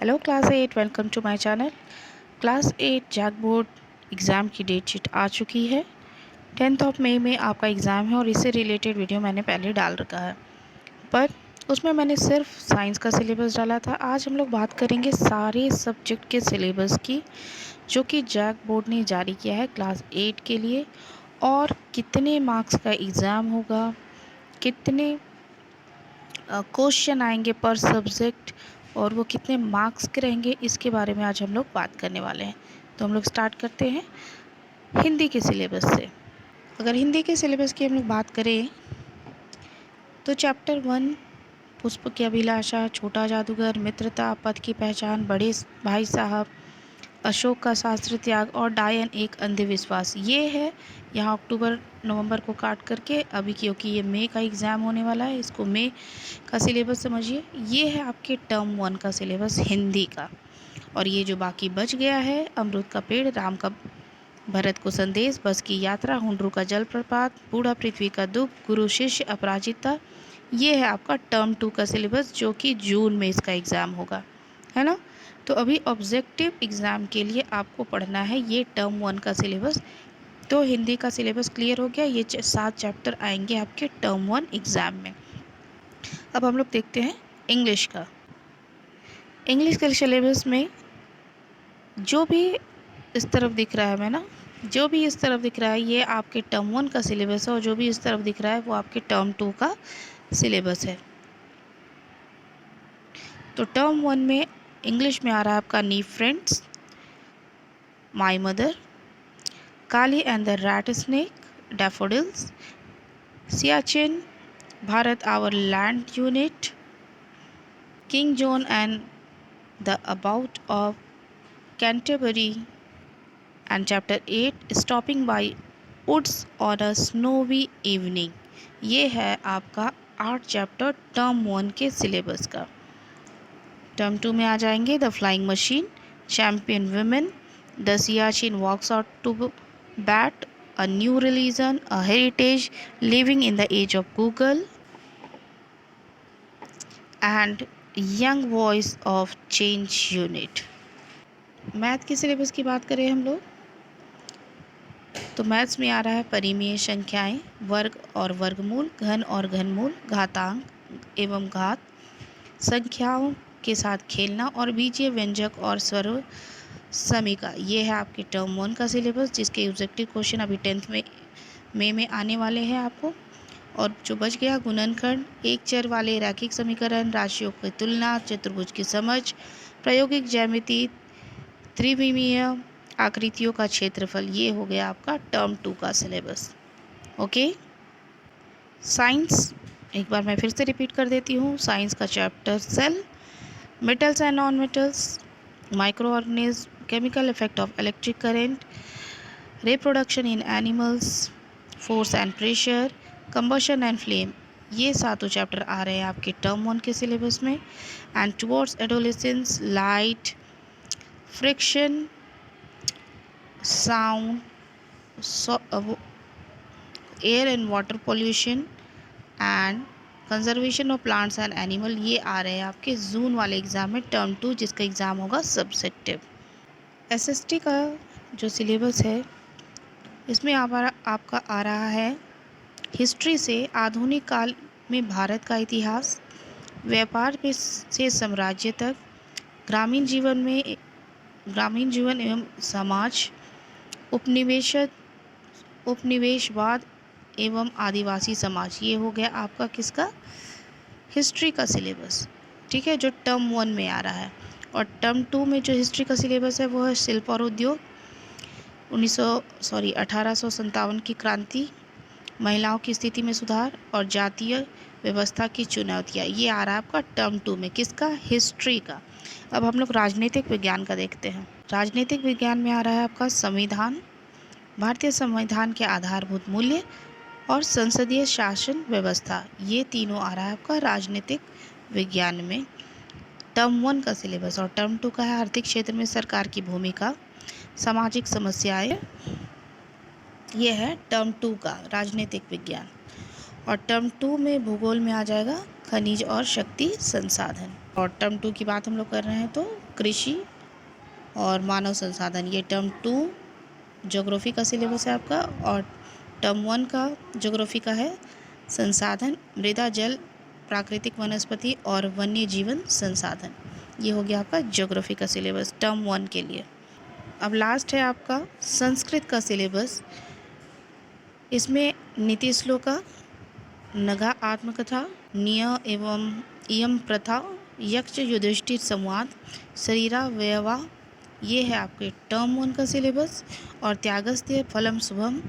Hello class 8, welcome to my channel. Class 8 JAC board exam की date sheet आ चुकी है। 10 मई में आपका एग्ज़ाम है और इससे रिलेटेड वीडियो मैंने पहले डाल रखा है, पर उसमें मैंने सिर्फ साइंस का सिलेबस डाला था। आज हम लोग बात करेंगे सारे सब्जेक्ट के सिलेबस की, जो कि जैक बोर्ड ने जारी किया है क्लास 8 के लिए, और कितने मार्क्स का एग्ज़ाम होगा, कितने क्वेश्चन आएंगे पर सब्जेक्ट, और वो कितने मार्क्स के रहेंगे, इसके बारे में आज हम लोग बात करने वाले हैं। तो हम लोग स्टार्ट करते हैं हिंदी के सिलेबस से। अगर हिंदी के सिलेबस की हम लोग बात करें तो चैप्टर 1 पुष्प की अभिलाषा, छोटा जादूगर, मित्रता, पद की पहचान, बड़े भाई साहब, अशोक का शास्त्र त्याग और डायन एक अंधविश्वास, ये है। यहाँ अक्टूबर नवंबर को काट करके, अभी क्योंकि ये मई का एग्ज़ाम होने वाला है, इसको मई का सिलेबस समझिए। ये है आपके टर्म 1 का सिलेबस हिंदी का। और ये जो बाकी बच गया है, अमरूद का पेड़, राम का भरत को संदेश, बस की यात्रा, हुंडरू का जलप्रपात, बूढ़ा पृथ्वी का दुख, गुरु शिष्य, अपराजिता, ये है आपका टर्म 2 का सिलेबस, जो कि जून में इसका एग्ज़ाम होगा, है ना। तो अभी ऑब्जेक्टिव एग्ज़ाम के लिए आपको पढ़ना है ये टर्म 1 का सिलेबस। तो हिंदी का सिलेबस क्लियर हो गया। ये 7 चैप्टर आएंगे आपके टर्म 1 एग्ज़ाम में। अब हम लोग देखते हैं इंग्लिश का। इंग्लिश के सिलेबस में जो भी इस तरफ दिख रहा है, मैं ना, जो भी इस तरफ दिख रहा है ये आपके टर्म 1 का सिलेबस है, और जो भी इस तरफ दिख रहा है वो आपके टर्म 2 का सिलेबस है। तो टर्म 1 में इंग्लिश में आ रहा है आपका नी friends, my mother, Kali and the rat snake, daffodils, Siachen, Bharat our land unit, king John and the abbot of Canterbury, and chapter 8 stopping by woods on a snowy evening. ये है आपका 8 चैप्टर टर्म 1 के सिलेबस का। टर्म 2 में आ जाएंगे the flying machine, champion women, the Siachen walks out to bat, a new religion, a heritage, living in the age of Google, and young voice of change unit. Math के syllabus की बात करें हम लोग तो मैथ्स में आ रहा है परिमेय संख्याएं, वर्ग और वर्गमूल, घन और घनमूल, घातांक एवं घात, संख्याओं के साथ खेलना, और बीजीय व्यंजक और स्वर समीका। ये है आपके टर्म 1 का सिलेबस, जिसके ऑब्जेक्टिव क्वेश्चन अभी 10th में आने वाले हैं आपको। और जो बच गया गुणनखंड, एक चर वाले रैखिक समीकरण, राशियों की तुलना, चतुर्भुज की समझ, प्रायोगिक ज्यामिति, त्रिविमीय आकृतियों का क्षेत्रफल, ये हो गया आपका टर्म 2 का सिलेबस। ओके। साइंस एक बार मैं फिर से रिपीट कर देती हूँ। साइंस का chapter cell, metals and non metals, microorganism, chemical effect of electric current, reproduction in animals, force and pressure, combustion and flame, ये सातों चैप्टर आ रहे हैं आपके टर्म 1 के सिलेबस में। And towards adolescence, light, friction, sound, air and water pollution, and conservation of plants and animal, ये आ रहे हैं आपके जून वाले एग्ज़ाम में टर्म 2, जिसका एग्ज़ाम होगा सब्जेक्टिव। एसएसटी का जो सिलेबस है, इसमें आपका आ रहा है हिस्ट्री से आधुनिक काल में भारत का इतिहास, व्यापार से साम्राज्य तक, ग्रामीण जीवन एवं समाज, उपनिवेशवाद एवं आदिवासी समाज, ये हो गया आपका किसका, हिस्ट्री का सिलेबस। ठीक है, जो टर्म 1 में आ रहा है। और टर्म 2 में जो हिस्ट्री का सिलेबस है वो है शिल्प और उद्योग, 1857 की क्रांति, महिलाओं की स्थिति में सुधार और जातीय व्यवस्था की चुनौतियाँ, ये आ रहा है आपका टर्म 2 में, किसका, हिस्ट्री का। अब हम लोग राजनीतिक विज्ञान का देखते हैं। राजनीतिक विज्ञान में आ रहा है आपका संविधान, भारतीय संविधान के आधारभूत मूल्य और संसदीय शासन व्यवस्था, ये तीनों आ रहा है आपका राजनीतिक विज्ञान में टर्म 1 का सिलेबस। और टर्म 2 का है आर्थिक क्षेत्र में सरकार की भूमिका, सामाजिक समस्याएं, ये है टर्म 2 का राजनीतिक विज्ञान। और टर्म 2 में भूगोल में आ जाएगा खनिज और शक्ति संसाधन। और टर्म 2 की बात हम लोग कर रहे हैं तो कृषि और मानव संसाधन, ये टर्म 2 ज्योग्राफी का सिलेबस है आपका। और टर्म 1 का ज्योग्राफी का है संसाधन, मृदा जल, प्राकृतिक वनस्पति और वन्य जीवन संसाधन। ये हो गया आपका ज्योग्राफी का सिलेबस टर्म 1 के लिए। अब लास्ट है आपका संस्कृत का सिलेबस। इसमें नीति श्लोका, नगा आत्मकथा, निय एवं इयम प्रथा, यक्ष युधिष्ठिर संवाद, शरीरावयवा, ये है आपके टर्म 1 का सिलेबस। और त्यागस्त्य फलम शुभम,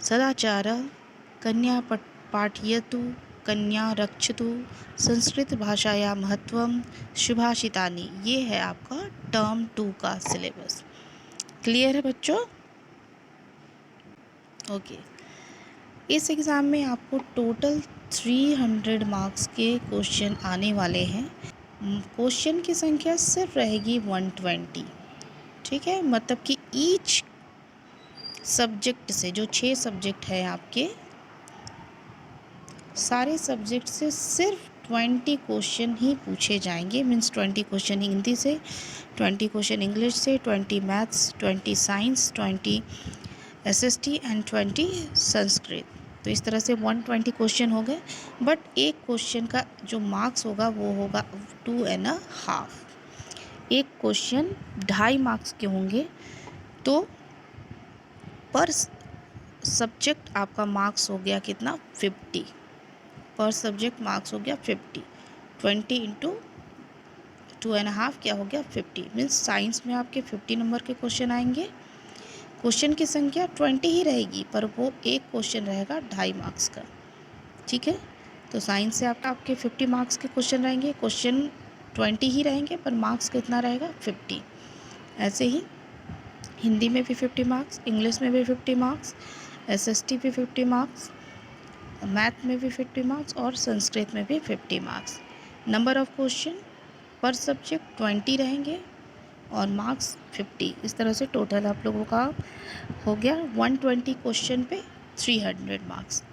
सदाचार, कन्या पाठयतु, कन्या रक्षतु, संस्कृत भाषाया महत्वम, सुभाषितानि, ये है आपका टर्म 2 का सिलेबस। क्लियर है बच्चों? ओके। इस एग्ज़ाम में आपको टोटल 300 मार्क्स के क्वेश्चन आने वाले हैं। क्वेश्चन की संख्या सिर्फ रहेगी 120, ठीक है। मतलब कि ईच सब्जेक्ट से, जो 6 सब्जेक्ट हैं आपके, सारे सब्जेक्ट से सिर्फ 20 क्वेश्चन ही पूछे जाएंगे। मीन्स 20 क्वेश्चन हिंदी से, 20 क्वेश्चन इंग्लिश से, 20 maths, 20 science, 20 SST and 20 Sanskrit. तो इस तरह से 120 क्वेश्चन हो गए। बट एक क्वेश्चन का जो मार्क्स होगा वो होगा 2.5। एक क्वेश्चन 2.5 मार्क्स के होंगे। तो पर सब्जेक्ट आपका मार्क्स हो गया कितना? 50। पर सब्जेक्ट मार्क्स हो गया 50। 20 इंटू 2.5 क्या हो गया? 50। मीन्स साइंस में आपके 50 नंबर के क्वेश्चन आएंगे। क्वेश्चन की संख्या 20 ही रहेगी, पर वो एक क्वेश्चन रहेगा 2.5 मार्क्स का, ठीक है। तो साइंस से आपके 50 मार्क्स के क्वेश्चन रहेंगे। क्वेश्चन 20 ही रहेंगे, पर मार्क्स कितना रहेगा? 50। ऐसे ही हिंदी में भी 50 मार्क्स, इंग्लिश में भी 50 मार्क्स, एसएसटी भी 50 मार्क्स, मैथ में भी 50 मार्क्स और संस्कृत में भी 50 मार्क्स। नंबर ऑफ क्वेश्चन पर सब्जेक्ट 20 रहेंगे और मार्क्स 50। इस तरह से टोटल आप लोगों का हो गया 120 क्वेश्चन पे 300 मार्क्स।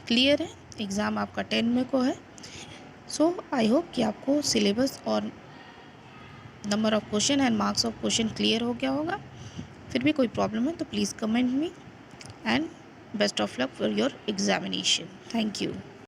क्लियर है? एग्ज़ाम आपका 10 में को है। सो आई होप कि आपको सिलेबस और number of question and marks of question clear हो गया होगा। फिर भी कोई प्रॉब्लम है तो please comment me, and best of luck for your examination. Thank you.